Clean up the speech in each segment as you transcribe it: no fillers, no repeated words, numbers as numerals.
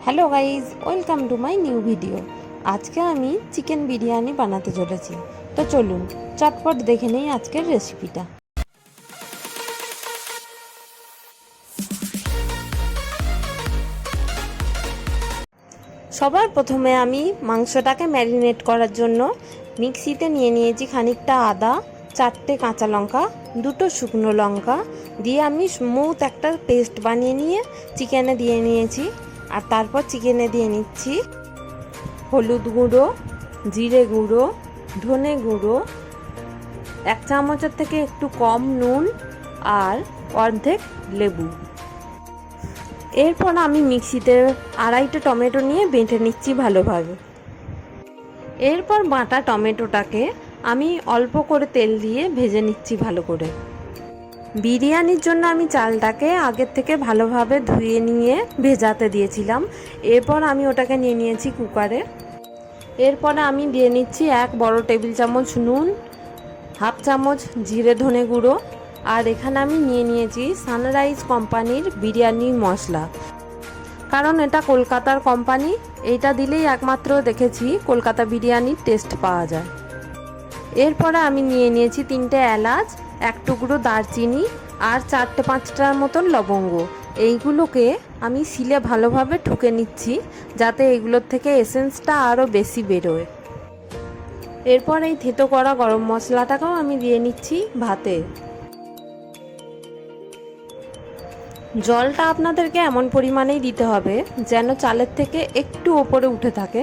Hello guys, welcome to my new video. আজকে আমি chicken biryani বানাতে চলেছি। তো চলুন চটপট দেখে নেই আজকের রেসিপিটা। সবার প্রথমে আমি মাংসটাকে ম্যারিনেট করার জন্য মিক্সিতে নিয়ে নিয়েছি খানিকটা আদা, 4টে কাঁচা লঙ্কা, 2টো শুকনো লঙ্কা দিয়ে আমি স্মুথ একটা পেস্ট বানিয়ে নিয়ে চিকেনে দিয়ে নিয়েছি। আর তারপর চিকেনে দিয়ে নিচ্ছি হলুদ গুঁড়ো, জিরে গুঁড়ো, ধনে গুঁড়ো, 1 চামচের থেকে একটু কম নুন আর অর্ধেক লেবু। এরপর আমি মিক্সিতে 2.5টা টমেটো নিয়ে বেটে নিচ্ছি ভালোভাবে। এরপর বাটা টমেটোটাকে আমি অল্প করে তেল দিয়ে ভেজে নিচ্ছি ভালো করে। বিরিয়ানির জন্য আমি চালটাকে আগের থেকে ভালোভাবে ধুয়ে নিয়ে ভেজাতে দিয়েছিলাম। এরপর আমি ওটাকে নিয়ে নিয়েছি কুকারে। এরপরে আমি দিয়ে নিচ্ছি 1 বড় টেবিল চামচ নুন, 1/2 চামচ জিরে ধনে গুঁড়ো, আর এখানে আমি নিয়ে নিয়েছি সানরাইজ কোম্পানির বিরিয়ানি মশলা, কারণ এটা কলকাতার কোম্পানি। এইটা দিলেই একমাত্র দেখেছি কলকাতা বিরিয়ানির টেস্ট পাওয়া যায়। এরপরে আমি নিয়ে নিয়েছি 3টে এলাচ, 1 টুকরো দারচিনি আর 4-5টার মতন লবঙ্গ। এইগুলোকে আমি শিলে ভালোভাবে ঠুকে নিচ্ছি যাতে এইগুলোর থেকে এসেন্সটা আরও বেশি বেরোয়। এরপর এই থেতো করা গরম মশলাটাকেও আমি দিয়ে নিচ্ছি ভাতে। জলটা আপনাদেরকে এমন পরিমাণেই দিতে হবে যেন চালের থেকে একটু ওপরে উঠে থাকে।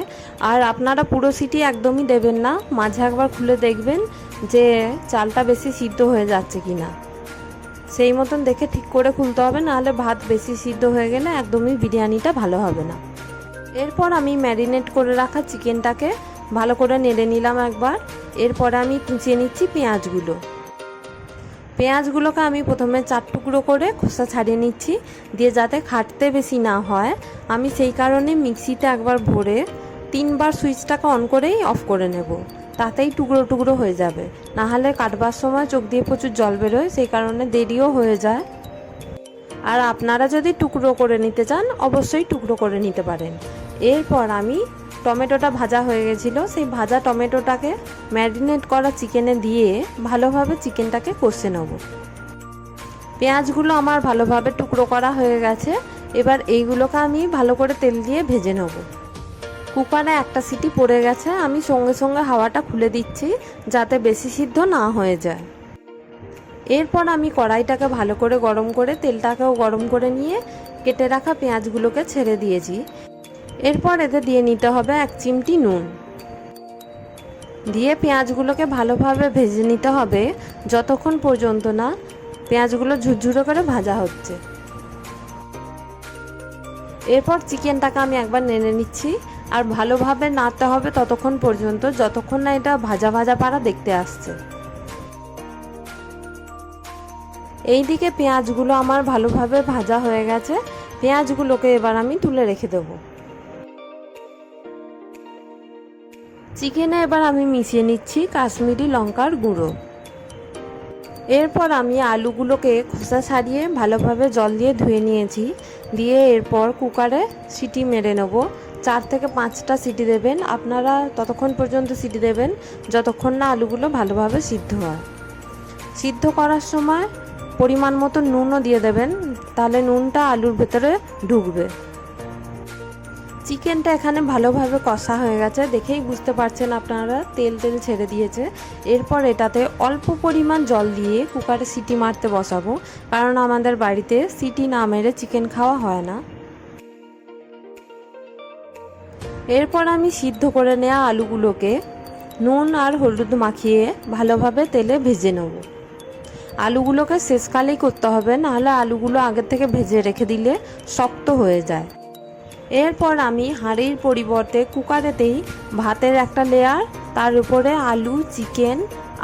আর আপনারা পুরো সিটি একদমই দেবেন না, মাঝে একবার খুলে দেখবেন যে চালটা বেশি সিদ্ধ হয়ে যাচ্ছে কি না। সেই মতন দেখে ঠিক করে খুলতে হবে, নাহলে ভাত বেশি সিদ্ধ হয়ে গেলে একদমই বিরিয়ানিটা ভালো হবে না। এরপর আমি ম্যারিনেট করে রাখা চিকেনটাকে ভালো করে নেড়ে নিলাম একবার। এরপরে আমি কুচিয়ে নিচ্ছি পেঁয়াজগুলোকে আমি প্রথমে 4 টুকরো করে খোসা ছাড়িয়ে নিচ্ছি, দিয়ে যাতে খাটতে বেশি না হয় আমি সেই কারণে মিক্সিতে একবার ভরে 3বার সুইচটাকে অন করেই অফ করে নেব। তাতেই টুকরো টুকরো হয়ে যাবে, নাহলে কাটবার সময় চোখ দিয়ে প্রচুর জল বেরোয়, সেই কারণে দেরিও হয়ে যায়। আর আপনারা যদি টুকরো করে নিতে চান অবশ্যই টুকরো করে নিতে পারেন। এরপর আমি টমেটোটা ভাজা হয়ে গেছিলো, সেই ভাজা টমেটোটাকে ম্যারিনেট করা চিকেনে দিয়ে ভালোভাবে চিকেনটাকে কষে নেব। পেঁয়াজগুলো আমার ভালোভাবে টুকরো করা হয়ে গেছে। এবার এইগুলোকে আমি ভালো করে তেল দিয়ে ভেজে নেব। কুকারে একটা সিটি পড়ে গেছে, আমি সঙ্গে সঙ্গে হাওয়াটা খুলে দিচ্ছি যাতে বেশি সিদ্ধ না হয়ে যায়। এরপর আমি কড়াইটাকে ভালো করে গরম করে তেলটাকেও গরম করে নিয়ে কেটে রাখা পেঁয়াজগুলোকে ছেড়ে দিয়েছি। এরপর এতে দিয়ে নিতে হবে 1 চিমটি নুন, দিয়ে পেঁয়াজগুলোকে ভালোভাবে ভেজে নিতে হবে যতক্ষণ পর্যন্ত না পেঁয়াজগুলো ঝুরঝুরে করে ভাজা হচ্ছে। এরপর চিকেনটাকে আমি একবার নেড়ে নিচ্ছি, আর ভালোভাবে নাড়তে হবে ততক্ষণ পর্যন্ত যতক্ষণ না এটা ভাজা ভাজা পাড়া দেখতে আসছে। এইদিকে পেঁয়াজগুলো আমার ভালোভাবে ভাজা হয়ে গেছে। পেঁয়াজগুলোকে এবার আমি তুলে রেখে দেবো। চিকেনে এবার আমি মিশিয়ে নিচ্ছি কাশ্মীরি লঙ্কার গুঁড়ো। এরপর আমি আলুগুলোকে খোসা ছাড়িয়ে ভালোভাবে জল দিয়ে ধুয়ে নিয়েছি, দিয়ে এরপর কুকারে সিটি মেরে নেব। 4 থেকে 5টা সিটি দেবেন। আপনারা ততক্ষণ পর্যন্ত সিটি দেবেন যতক্ষণ না আলুগুলো ভালোভাবে সিদ্ধ হয়। সিদ্ধ করার সময় পরিমাণ মতো নুনও দিয়ে দেবেন, তাহলে নুনটা আলুর ভেতরে ঢুকবে। চিকেনটা এখানে ভালোভাবে কষা হয়ে গেছে, দেখেই বুঝতে পারছেন আপনারা তেল ছেড়ে দিয়েছে। এরপর এটাতে অল্প পরিমাণ জল দিয়ে কুকারে সিটি মারতে বসাবো, কারণ আমাদের বাড়িতে সিটি না মেরে চিকেন খাওয়া হয় না। এরপর আমি সিদ্ধ করে নেওয়া আলুগুলোকে নুন আর হলুদ মাখিয়ে ভালোভাবে তেলে ভেজে নেব। আলুগুলোকে শেষকালেই করতে হবে, নাহলে আলুগুলো আগের থেকে ভেজে রেখে দিলে শক্ত হয়ে যায়। এরপর আমি হাঁড়ির পরিবর্তে কুকারেতেই ভাতের একটা লেয়ার, তার উপরে আলু, চিকেন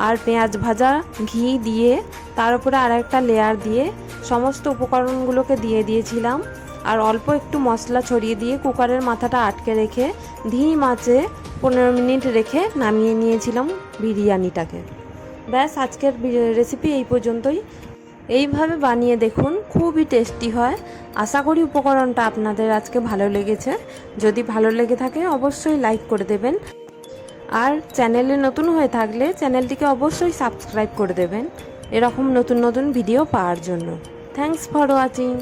আর পেঁয়াজ ভাজা ঘি দিয়ে তার উপরে আরেকটা লেয়ার দিয়ে সমস্ত উপকরণগুলোকে দিয়ে দিয়েছিলাম। আর অল্প একটু মশলা ছড়িয়ে দিয়ে কুকারের মাথাটা আটকে রেখে ধিম আঁচে 15 মিনিট রেখে নামিয়ে নিয়েছিলাম বিরিয়ানিটাকে। ব্যাস, আজকের রেসিপি এই পর্যন্তই। এইভাবে বানিয়ে দেখুন, খুবই টেস্টি হয়। আশা করি উপকরণটা আপনাদের আজকে ভালো লেগেছে। যদি ভালো লেগে থাকে অবশ্যই লাইক করে দেবেন, আর চ্যানেলে নতুন হয়ে থাকলে চ্যানেলটিকে অবশ্যই সাবস্ক্রাইব করে দেবেন এরকম নতুন নতুন ভিডিও পাওয়ার জন্য। Thanks for watching.